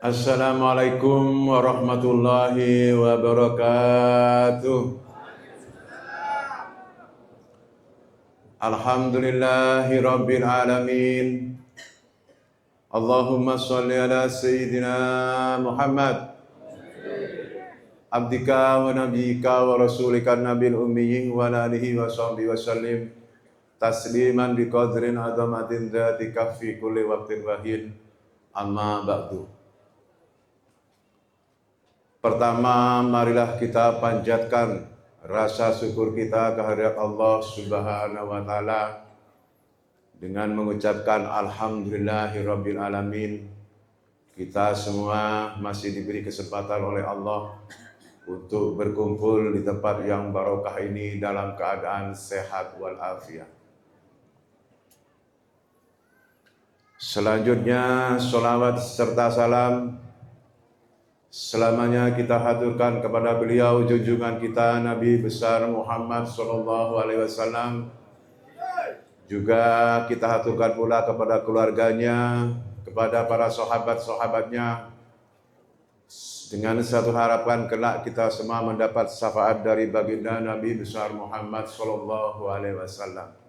Assalamualaikum warahmatullahi wabarakatuh. Alhamdulillahi rabbil alamin. Allahumma sholli ala sayyidina Muhammad abdika wa nabiyyika wa rasulika nabil ummi wa alihi wa sahbihi wa sallim tasliman biqadrin azamatin dzatika fi kulli waqtin wahin. Amma ba'du. Pertama, marilah kita panjatkan rasa syukur kita kehadirat Allah Subhanahu wa taala dengan mengucapkan alhamdulillahirabbil alamin. Kita semua masih diberi kesempatan oleh Allah untuk berkumpul di tempat yang barokah ini dalam keadaan sehat walafiat. Selanjutnya, sholawat serta salam selamanya kita haturkan kepada beliau junjungan kita Nabi besar Muhammad sallallahu alaihi wasallam. Juga kita haturkan pula kepada keluarganya, kepada para sahabat-sahabatnya, dengan satu harapan kelak kita semua mendapat syafaat dari baginda Nabi besar Muhammad sallallahu alaihi wasallam.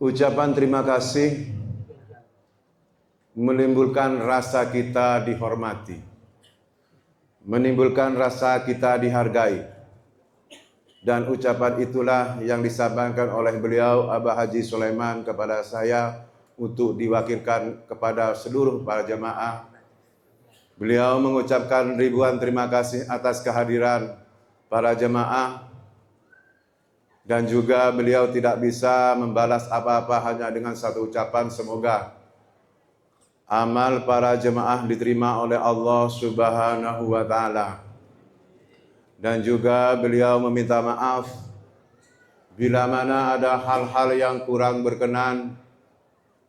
Ucapan terima kasih menimbulkan rasa kita dihormati, menimbulkan rasa kita dihargai. Dan ucapan itulah yang disampaikan oleh beliau Abah Haji Sulaiman kepada saya untuk diwakilkan kepada seluruh para jamaah. Beliau mengucapkan ribuan terima kasih atas kehadiran para jamaah. Dan juga beliau tidak bisa membalas apa-apa hanya dengan satu ucapan, semoga amal para jemaah diterima oleh Allah Subhanahu wa taala. Dan juga beliau meminta maaf bila mana ada hal-hal yang kurang berkenan,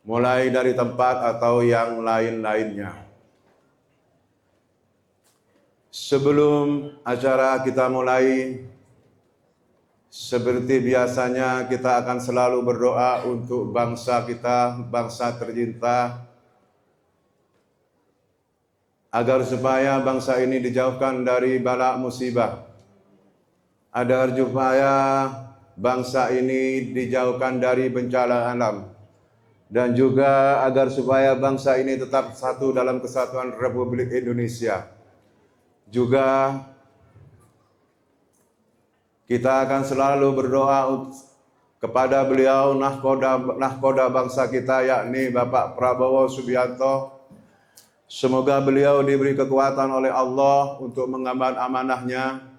mulai dari tempat atau yang lain-lainnya. Sebelum acara kita mulai, seperti biasanya kita akan selalu berdoa untuk bangsa kita, bangsa tercinta, agar supaya bangsa ini dijauhkan dari bala musibah, agar supaya bangsa ini dijauhkan dari bencana alam, dan juga agar supaya bangsa ini tetap satu dalam kesatuan Republik Indonesia. Juga kita akan selalu berdoa kepada beliau nahkoda bangsa kita, yakni Bapak Prabowo Subianto. Semoga beliau diberi kekuatan oleh Allah untuk mengemban amanahnya.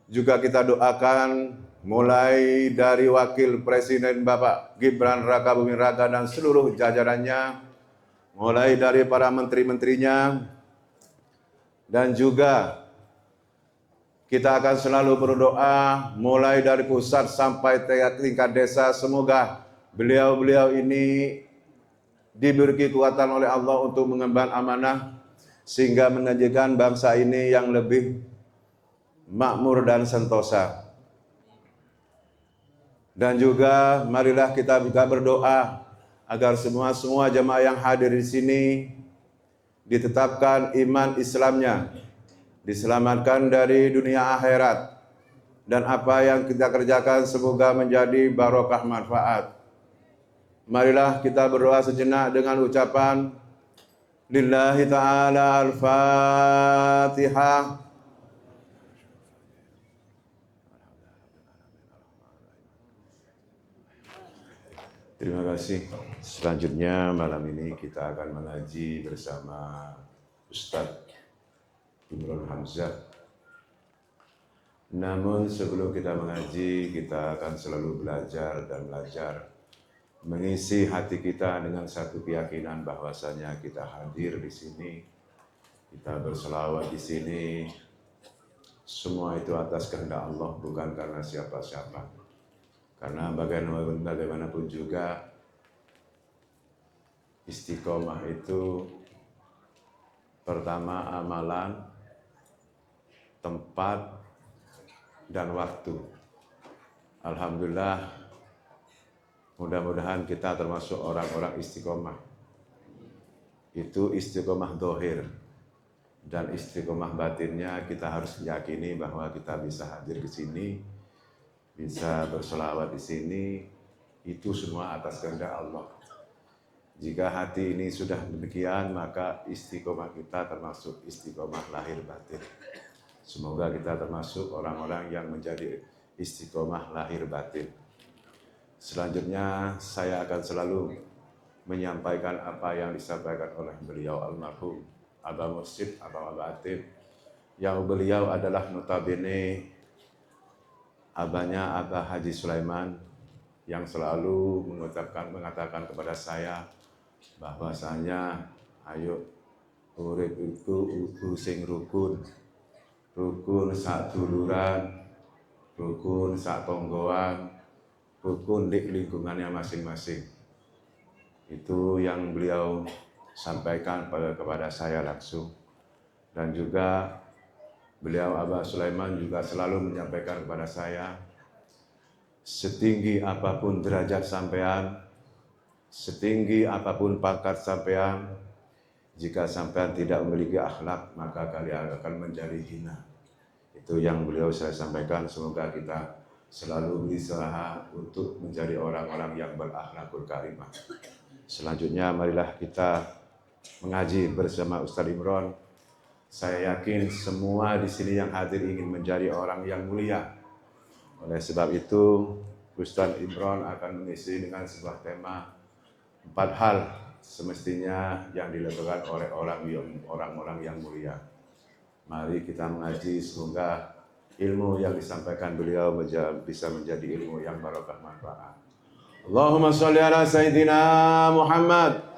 Juga kita doakan mulai dari Wakil Presiden Bapak Gibran Rakabuming Raka dan seluruh jajarannya, mulai dari para menteri-menterinya, dan juga kita akan selalu berdoa mulai dari pusat sampai tingkat desa. Semoga beliau-beliau ini diberi kekuatan oleh Allah untuk mengemban amanah sehingga menjadikan bangsa ini yang lebih makmur dan sentosa. Dan juga marilah kita juga berdoa agar semua jemaah yang hadir di sini ditetapkan iman Islamnya, diselamatkan dari dunia akhirat, dan apa yang kita kerjakan semoga menjadi barokah manfaat. Marilah kita berdoa sejenak dengan ucapan Lillahi ta'ala al-Fatihah. Terima kasih. Selanjutnya malam ini kita akan mengaji bersama Ustadz Imron Hamzah. Namun sebelum kita mengaji, kita akan selalu belajar mengisi hati kita dengan satu keyakinan bahwasanya kita hadir di sini, kita berselawat di sini, semua itu atas kehendak Allah, bukan karena siapa-siapa. Karena bagaimanapun juga istiqomah itu pertama amalan, tempat, dan waktu. Alhamdulillah Mudah-mudahan kita termasuk orang-orang istiqomah. Itu istiqomah dohir. Dan istiqomah batinnya kita harus yakini bahwa kita bisa hadir di sini, bisa berselawat di sini, itu semua atas kehendak Allah. Jika hati ini sudah demikian, maka istiqomah kita termasuk istiqomah lahir batin. Semoga kita termasuk orang-orang yang menjadi istiqomah lahir batin. Selanjutnya saya akan selalu menyampaikan apa yang disampaikan oleh beliau almarhum Abah Mursyid Abah Batin, yang beliau adalah notabene abahnya Abah Haji Sulaiman, yang selalu mengatakan kepada saya bahwasanya ayo urip itu utuh sing rukun, rukun sak duluran, rukun sak tonggoan, rukun di lingkungannya masing-masing. Itu yang beliau sampaikan kepada saya langsung. Dan juga beliau Abah Sulaiman juga selalu menyampaikan kepada saya, setinggi apapun derajat sampean, setinggi apapun pangkat sampean, jika sampean tidak memiliki akhlak, maka kalian akan menjadi hina. Itu yang beliau saya sampaikan. Semoga kita selalu berusaha untuk menjadi orang-orang yang berakhlakul karimah. Selanjutnya marilah kita mengaji bersama Ustaz Imron. Saya yakin semua di sini yang hadir ingin menjadi orang yang mulia. Oleh sebab itu, Ustaz Imron akan mengisi dengan sebuah tema 4 hal semestinya yang dilakukan oleh orang-orang yang mulia. Mari kita mengaji, semoga ilmu yang disampaikan beliau bisa menjadi ilmu yang barokah manfaat. Allahumma sholli ala Sayyidina Muhammad.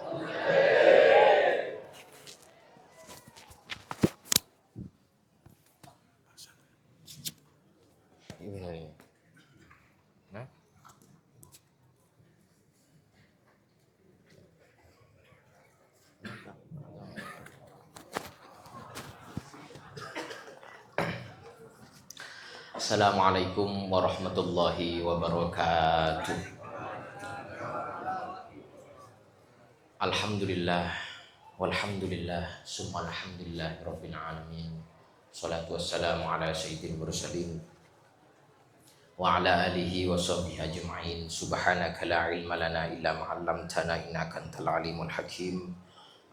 Assalamualaikum warahmatullahi wabarakatuh. Alhamdulillah, walhamdulillah, summa alhamdulillah rabbil alamin. Salatu wassalamu ala sayyidil mursalin wa ala alihi wa sahbihi ajma'in. Subhanaka la ilma lana illa ma 'allamtana innaka antal alimul hakim.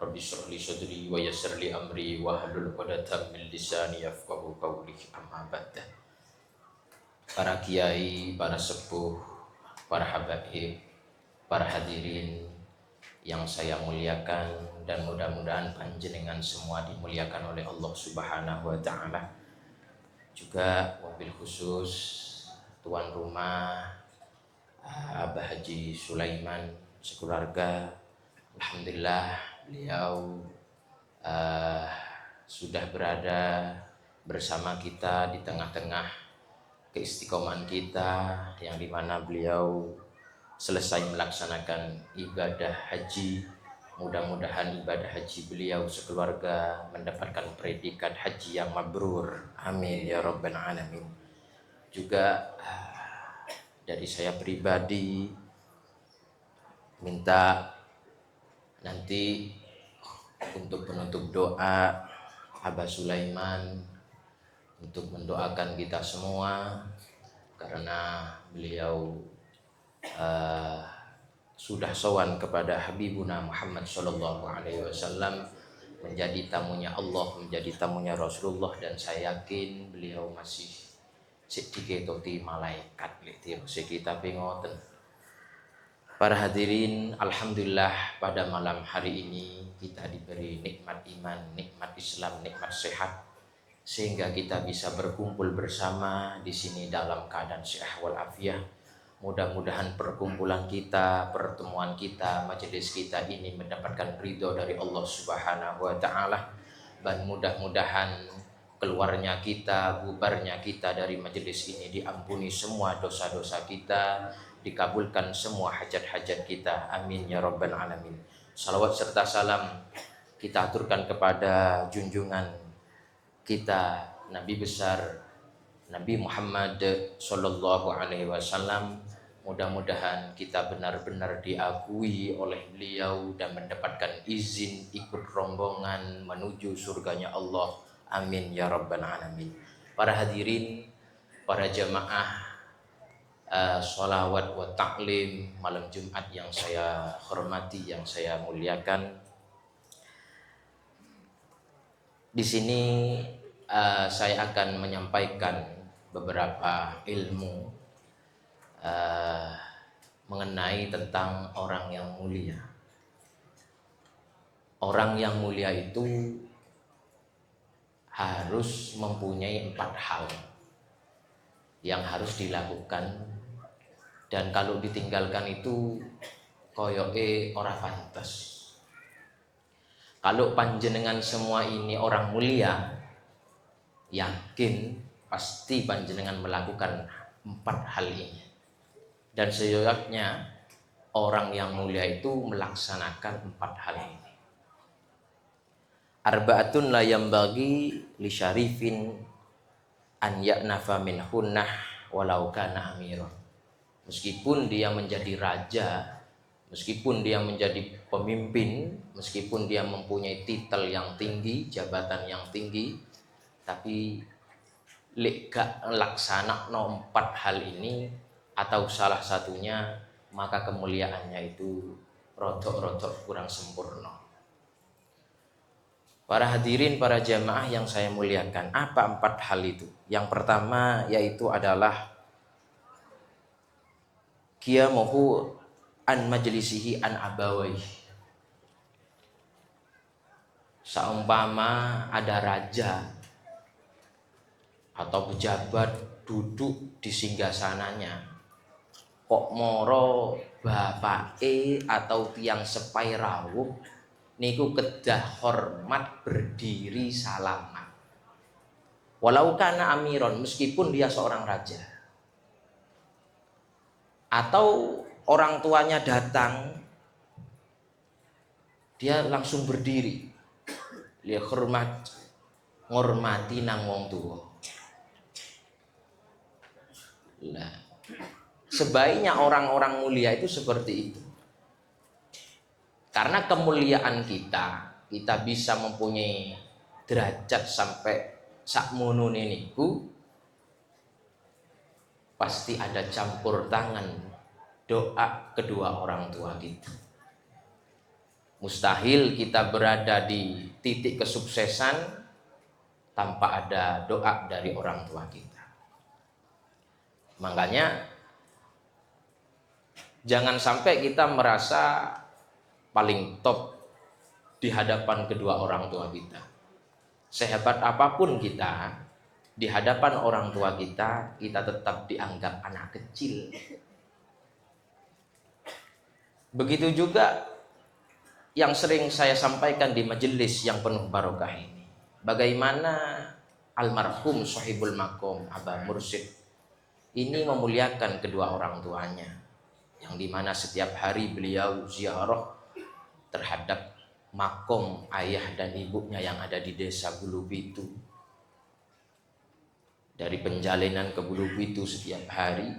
Rabbi shrah li sadri wa yassir li amri wa hlul 'uqdatam min lisani yafqahu qawli. Amma ba'd. Para kiai, para sepuh, para habaib, para hadirin yang saya muliakan, dan mudah-mudahan panjenengan semua dimuliakan oleh Allah Subhanahu wa taala. Juga wabil khusus tuan rumah Abah Haji Sulaiman sekeluarga. Alhamdulillah beliau sudah berada bersama kita di tengah-tengah keistiqomahan kita, yang dimana beliau selesai melaksanakan ibadah haji. Mudah-mudahan ibadah haji beliau sekeluarga mendapatkan predikat haji yang mabrur. Amin ya rabbal alamin. Juga dari saya pribadi minta nanti untuk penutup doa Abah Sulaiman untuk mendoakan kita semua, karena beliau sudah sowan kepada Habibuna Muhammad sallallahu alaihi wasallam, menjadi tamunya Allah, menjadi tamunya Rasulullah, dan saya yakin beliau masih diketoti malaikat kita pengoten. Para hadirin, alhamdulillah pada malam hari ini kita diberi nikmat iman, nikmat Islam, nikmat sehat, sehingga kita bisa berkumpul bersama di sini dalam keadaan sehat walafiat. Mudah-mudahan perkumpulan kita, pertemuan kita, majelis kita ini mendapatkan ridho dari Allah Subhanahu wa taala, dan mudah-mudahan keluarnya kita, bubarnya kita dari majelis ini diampuni semua dosa-dosa kita, dikabulkan semua hajat-hajat kita. Amin ya rabbal alamin. Salawat serta salam kita aturkan kepada junjungan kita Nabi besar Nabi Muhammad sallallahu alaihi wasallam. Mudah-mudahan kita benar-benar diakui oleh beliau dan mendapatkan izin ikut rombongan menuju surganya Allah. Amin ya rabbal alamin. Para hadirin, para jamaah sholawat wa taklim malam Jumat yang saya hormati, yang saya muliakan. Di sini saya akan menyampaikan beberapa ilmu mengenai tentang orang yang mulia. Orang yang mulia itu harus mempunyai 4 hal yang harus dilakukan, dan kalau ditinggalkan itu koyoke ora pantes. Kalau panjenengan semua ini orang mulia, yakin pasti panjenengan melakukan 4 hal ini. Dan seyogyanya orang yang mulia itu melaksanakan 4 hal ini. Arba'atun la yambagi li syarifin an ya'nafa min hunnah walau kana amiron. Meskipun dia menjadi raja, meskipun dia menjadi pemimpin, meskipun dia mempunyai titel yang tinggi, jabatan yang tinggi, tapi lek gak laksana 4 hal ini atau salah satunya, maka kemuliaannya itu rodok-rodok kurang sempurna. Para hadirin, para jamaah yang saya muliakan, apa 4 hal itu? Yang pertama yaitu adalah qiyamuhu an majlisihi an abawai. Seumpama ada raja atau pejabat duduk di singgasananya, kok moro bapake atau tiang sepai rawuh niku kedah hormat berdiri salaman. Walau kana amiron, meskipun dia seorang raja. Atau orang tuanya datang, dia langsung berdiri. Dia ngormati nang wong tua. Nah, sebaiknya orang-orang mulia itu seperti itu. Karena kemuliaan kita bisa mempunyai derajat sampai sakmono niku, pasti ada campur tangan doa kedua orang tua kita. Mustahil kita berada di titik kesuksesan tanpa ada doa dari orang tua kita. Makanya jangan sampai kita merasa paling top di hadapan kedua orang tua kita. Sehebat apapun kita, di hadapan orang tua kita tetap dianggap anak kecil. Begitu juga yang sering saya sampaikan di majelis yang penuh barokah ini. Bagaimana almarhum sahibul makom Abah Mursyid ini memuliakan kedua orang tuanya, yang dimana setiap hari beliau ziarah terhadap makom ayah dan ibunya yang ada di desa Bulupitu. Dari penjalinan ke Bulupitu setiap hari.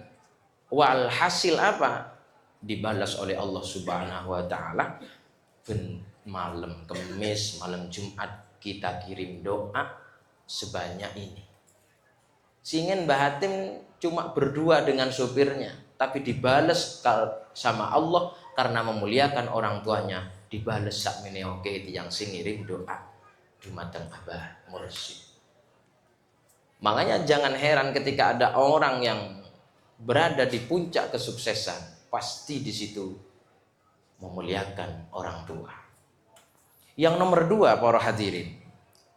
Walhasil apa? Dibalas oleh Allah Subhanahu wa taala. Malam Kamis, malam Jumat kita kirim doa sebanyak ini. Singen Mbah Hatim cuma berdua dengan sopirnya, tapi dibalas sama Allah karena memuliakan orang tuanya. Dibales sakmene oke yang sing ngirim doa dumateng Abah Mursyid. Makanya jangan heran ketika ada orang yang berada di puncak kesuksesan, pasti di situ memuliakan orang tua. Yang nomor 2, para hadirin,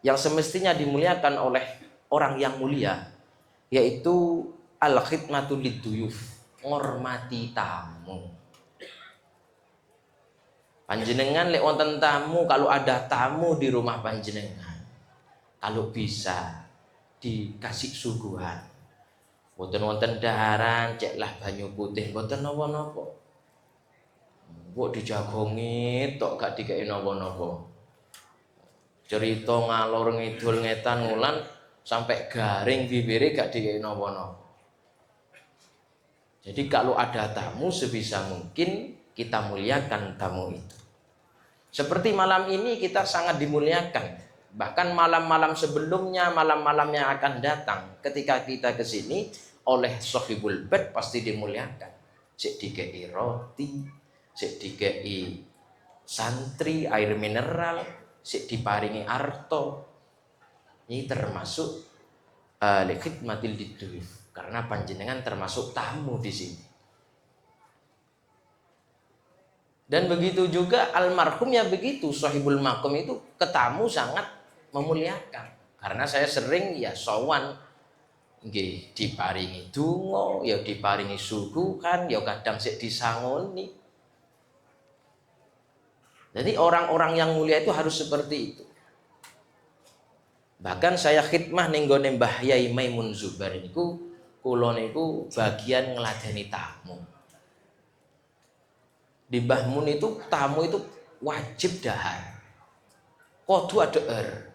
yang semestinya dimuliakan oleh orang yang mulia, yaitu al-khidmatu lid-duyuf, ngormati tamu. Panjenengan lek wonten tamu, kalau ada tamu di rumah panjenengan, kalau bisa dikasih suguhan. Wonten daharan, ceklah banyu putih, mboten napa-napa. Kok dijagongi tok gak dikei napa-napa. Cerita ngalor ngidul ngetan ngulan sampai garing bibire gak dikei napa-napa. Jadi kalau ada tamu sebisa mungkin kita muliakan tamu itu. Seperti malam ini kita sangat dimuliakan. Bahkan malam-malam sebelumnya, malam-malam yang akan datang, ketika kita ke sini oleh sahibul bait pasti dimuliakan. Sik dikei roti, sik dikei santri, air mineral, sik diparingi arto. Ini termasuk khidmatil diduyuf, karena panjenengan termasuk tamu di sini. Dan begitu juga almarhum ya begitu, sahibul maqam itu ketamu sangat memuliakan. Karena saya sering ya sowan nggih diparingi donga, ya diparingi suguhan, ya kadang sik disangoni. Jadi orang-orang yang mulia itu harus seperti itu. Bahkan saya khidmah ning gone Mbah Yai Maimun Zubair niku, kula niku bagian ngladeni tamu. Di Mbah Mun itu tamu itu wajib dahar. Kudu adeer.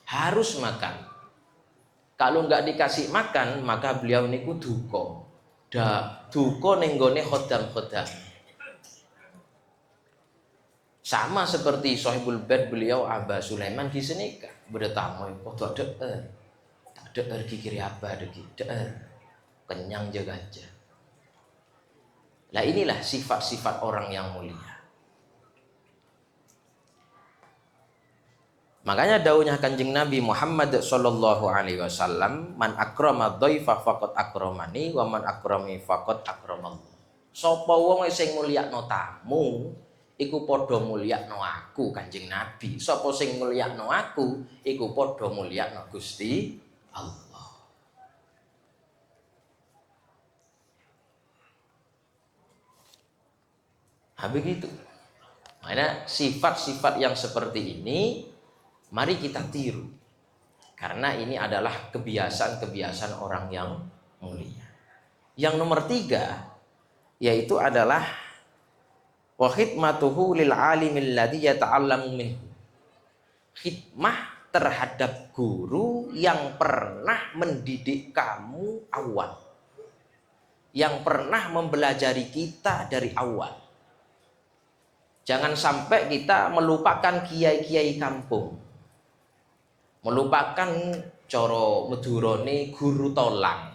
Harus makan. Kalau nggak dikasih makan, maka beliau niku duka. Duka ning gone khodam-khodam. Sama seperti sahibul bait beliau Aba Sulaiman Gisenika, bertamu kudu adeer. Tak adeer kikiri apa deki, deer. Kenyang jaga aja. Nah inilah sifat-sifat orang yang mulia. Makanya dawuhnya Kanjeng Nabi Muhammad sallallahu alaihi wasallam, man akrama dhaifa faqad akramani wa man akrami faqad akramallah. Sapa wong sing mulyakno tamu iku padha mulyakno aku Kanjeng Nabi. Sapa sing mulyakno aku iku padha mulyakno Gusti Allah. Nah, begitu. Makanya sifat-sifat yang seperti ini mari kita tiru. Karena ini adalah kebiasaan-kebiasaan orang yang mulia. Yang nomor 3 yaitu adalah wa khidmatuhu lil alimil ladzi yata'allamu minhu. Khidmah terhadap guru yang pernah mendidik kamu awal. Yang pernah mempelajari kita dari awal. Jangan sampai kita melupakan kiai-kiai kampung. Melupakan coro medurone guru tolang.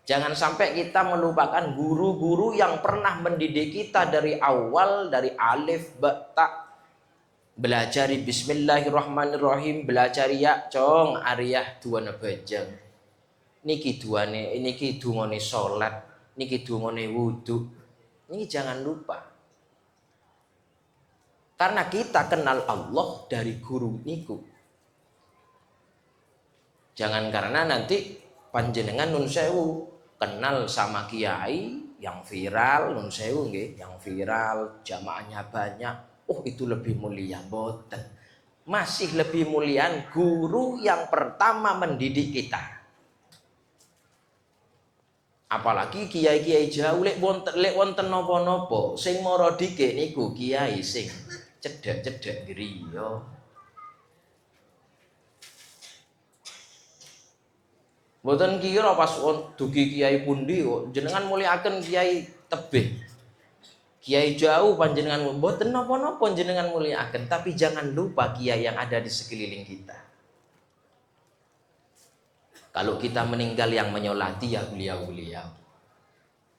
Jangan sampai kita melupakan guru-guru yang pernah mendidik kita dari awal, dari alif ba ta. Belajar bismillahirrahmanirrahim, belajar ya cong ariyah duwane bajang. Niki duane, niki dungane salat, niki dungane wudu. Ini jangan lupa. Karena kita kenal Allah dari guru niku. Jangan karena nanti panjenengan nun sewu kenal sama kiai yang viral, nun sewu nggih, yang viral, jamaahnya banyak. Oh, itu lebih mulia, boten. Masih lebih mulian guru yang pertama mendidik kita. Apalagi kiai-kiai jauh lek wonten napa-napa sing mara dike niku kiai sing cedek-cedek griya. Mboten kira pas dugi kiai pundi kok jenengan muliaken kiai tebih. Kiai jauh panjenengan mboten napa-napa jenengan muliaken, tapi jangan lupa kiai yang ada di sekeliling kita. Kalau kita meninggal yang menyolati ya beliau-beliau.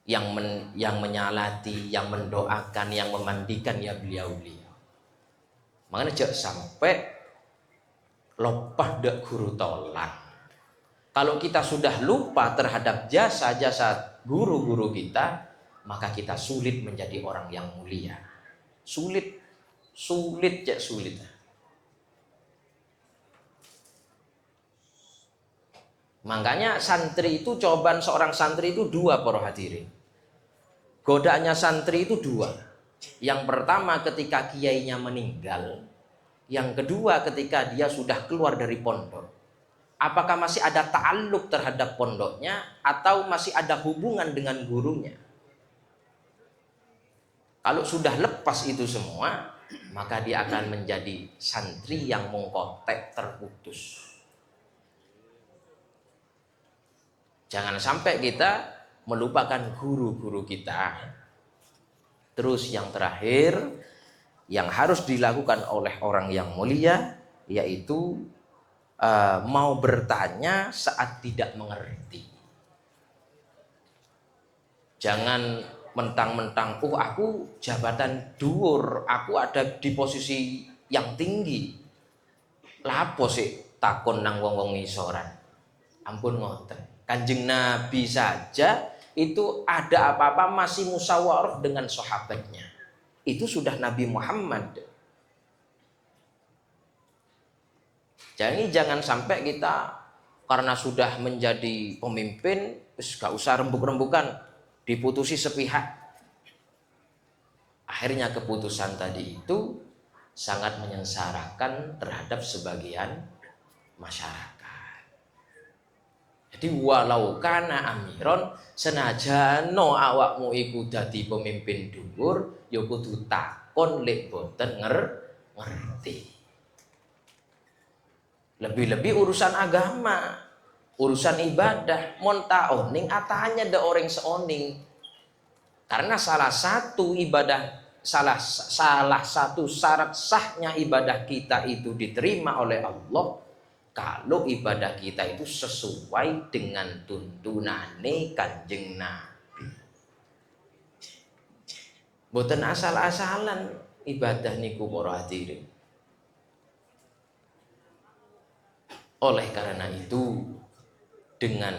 Yang menyalati, yang mendoakan, yang memandikan ya beliau-beliau. Makanya jangan sampai lopah dak guru tolang. Kalau kita sudah lupa terhadap jasa-jasa guru-guru kita, maka kita sulit menjadi orang yang mulia. Sulit. Makanya santri itu, cobaan seorang santri itu 2 para hadirin. Godaannya santri itu 2. Yang pertama ketika kiainya meninggal. Yang kedua ketika dia sudah keluar dari pondok. Apakah masih ada ta'alluq terhadap pondoknya atau masih ada hubungan dengan gurunya? Kalau sudah lepas itu semua, maka dia akan menjadi santri yang mungkotek, terputus. Jangan sampai kita melupakan guru-guru kita. Terus yang terakhir yang harus dilakukan oleh orang yang mulia yaitu mau bertanya saat tidak mengerti. Jangan mentang-mentang aku jabatan dhuwur, aku ada di posisi yang tinggi. Lapo sih takon nang wong-wong ngisoran. Ampun ngoten. Kanjeng Nabi saja itu ada apa-apa masih musyawarah dengan sahabatnya. Itu sudah Nabi Muhammad. Jadi jangan sampai kita karena sudah menjadi pemimpin, gak usah rembuk-rembukan, diputusi sepihak. Akhirnya keputusan tadi itu sangat menyengsarakan terhadap sebagian masyarakat. Jadi walau kana amiron, senajano awakmu iku dadi pemimpin dhuwur, ya kudu takon lek boten ngerti. Lebih-lebih urusan agama, urusan ibadah, mon taoning atanya da orang seoning. Karena salah satu syarat sahnya ibadah kita itu diterima oleh Allah kalau ibadah kita itu sesuai dengan tuntunane Kanjeng Nabi. Boten asal-asalan ibadah niku para hadirin. Oleh karena itu, dengan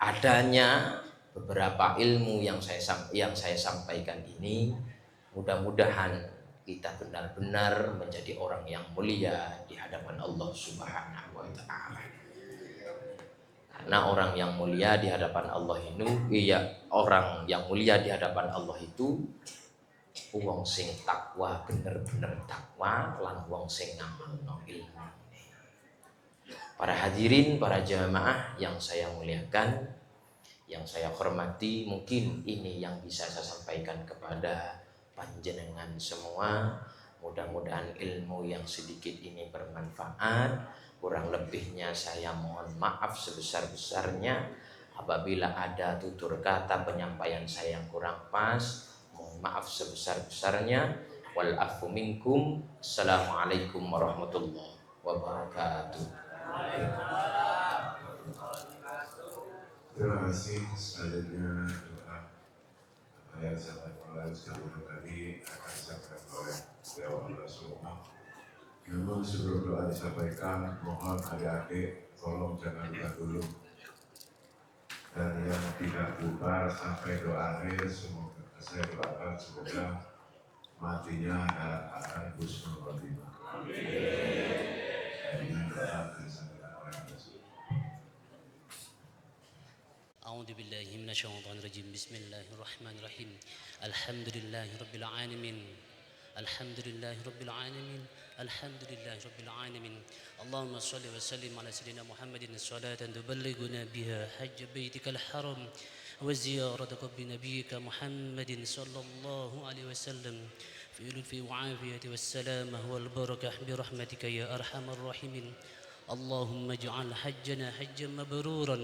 adanya beberapa ilmu yang saya sampaikan ini, mudah-mudahan kita benar-benar menjadi orang yang mulia di hadapan Allah Subhanahu wa taala. Karena orang yang mulia di hadapan Allah orang yang mulia di hadapan Allah itu wong sing takwa, bener-bener takwa lan wong sing ngamalno ilmu. Para hadirin, para jamaah yang saya muliakan, yang saya hormati, mungkin ini yang bisa saya sampaikan kepada panjenengan semua. Mudah-mudahan ilmu yang sedikit ini bermanfaat. Kurang lebihnya saya mohon maaf sebesar-besarnya. Apabila ada tutur kata penyampaian saya yang kurang pas, mohon maaf sebesar-besarnya. Wal afu minkum. Assalamualaikum warahmatullahi wabarakatuh. Terima kasih. Selanjutnya doa yang sangat mulai sebelum tadi akan disampaikan oleh Dewa Allah semua. Namun sebelum doa disampaikan, mohon adik-adik tolong jangan lupa dulu. Dan yang tidak bubar sampai doa akhir, semoga saya doakan semoga matinya dalam keadaan husnul khotimah. Dengan doa disampaikan oleh Rasul. أعوذ بالله من الشيطان الرجيم بسم الله الرحمن الرحيم الحمد لله رب العالمين الحمد لله رب العالمين الحمد لله رب العالمين اللهم صل وسلم على سيدنا محمد صلاة تبلغنا بها حج بيتك الحرم وزيارة قبر نبيك محمد صلى الله عليه وسلم في لطف وعافية والسلامة والبركة برحمتك يا أرحم الراحمين اللهم اجعل حجنا حجا مبرورا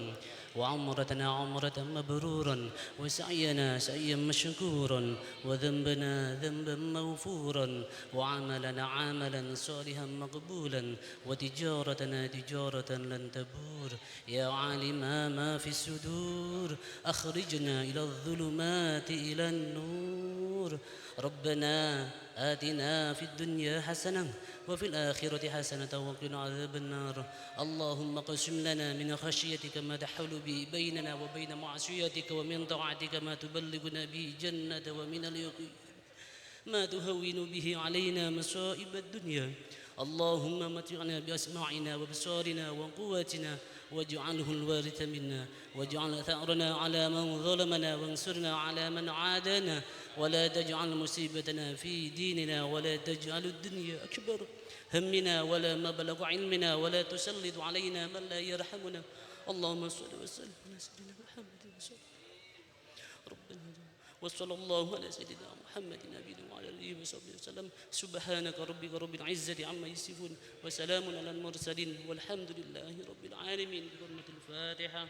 وعمرتنا عمرة مبرورا وسعينا سعيا مشكورا وذنبنا ذنبا مغفورا وعملنا عملا صالحا مقبولا وتجارتنا تجارة لن تبور يا عالم ما في الصدور أخرجنا إلى الظلمات إلى النور ربنا آتنا في الدنيا حسنة وفي الآخرة حسنة وقنا عذاب النار اللهم قسم لنا من خشيتك ما تحول به بيننا وبين معصيتك ومن طاعتك ما تبلغنا به جنة ومن اليقين ما تهون به علينا مصائب الدنيا اللهم متعنا بأسماعنا وبصارنا وقواتنا واجعله الوارث منا واجعل ثأرنا على من ظلمنا وانصرنا على من عادانا ولا تجعل مصيبتنا في ديننا ولا تجعل الدنيا أكبر همنا ولا مبلغ علمنا ولا تسلط علينا من لا يرحمنا اللهم صل وسلم على سيدنا محمد ربنا وصلى الله على سيدنا محمد نبينا وعلى اله وصحبه وسلم سبحانك ربك رب العزة عما يصفون وسلام على المرسلين والحمد لله رب العالمين بحرمة الفاتحة